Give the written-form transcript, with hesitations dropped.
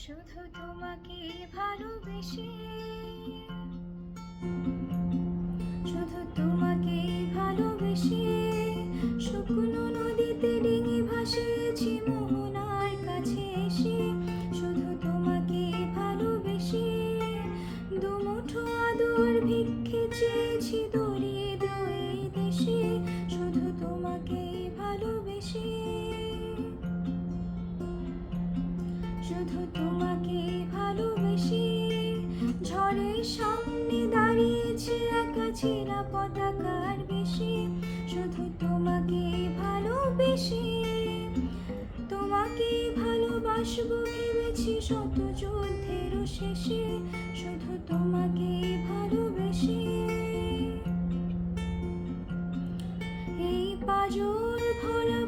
শুধু তোমাকে ভালোবেসে, শুধু তোমাকে ভালোবেসে, শুকনো নদীতে ডিঙি ভাসিয়েছি মোহনার কাছে এসে। শুধু তোমাকে ভালোবেসে, দুমুঠো আদর ভিক্ষে চেয়েছি দরিদ্র এই দেশে। শুধু তোমাকে ভালোবেসে, শুধু তোমাকে ভালোবেসে, ঝড়ের সামনে দাঁড়িয়েছে একা ছেঁড়া পতাকার বেশে। শুধু তোমাকে ভালোবেসে, তোমাকে ভালোবাসবো ভেবেছি শত যুদ্ধের শেষে। শুধু তোমাকে ভালোবেসে, এই পাজর ভরা